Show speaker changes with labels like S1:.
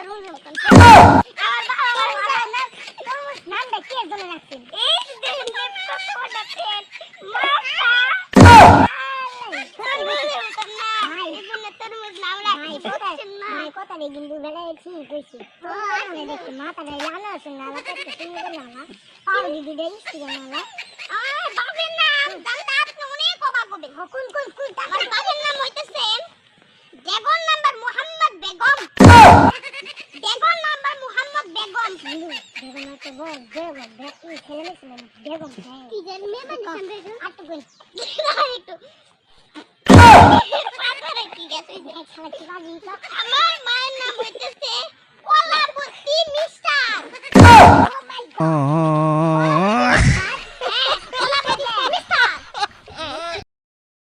S1: rule কোন আমার বাবা আমার না তরমুজ নামটা কি জন্য রাখছেন এই দেখেন কত বড় পেট মাথা কথা নেই কিন্তু বেলায় ঠিক কইছি আমি দেখি মাথাটা লাল আছে না লাল করতে শুরু করলাম না আর দিদি দেখছি না আর বাবার নাম জানতে আপনি অনেক অবাক হবেন কোন কোন কোন আমার বাবার নাম হইতেছে বেগম নাম্বার মোহাম্মদ বেগম বেগম নাম্বার মোহাম্মদ বেগম বেগম তো বল বেগম বেগম ছেলে ছিল বেগম কি জানি মেয়ে বানিয়েছেন বেগম আট কই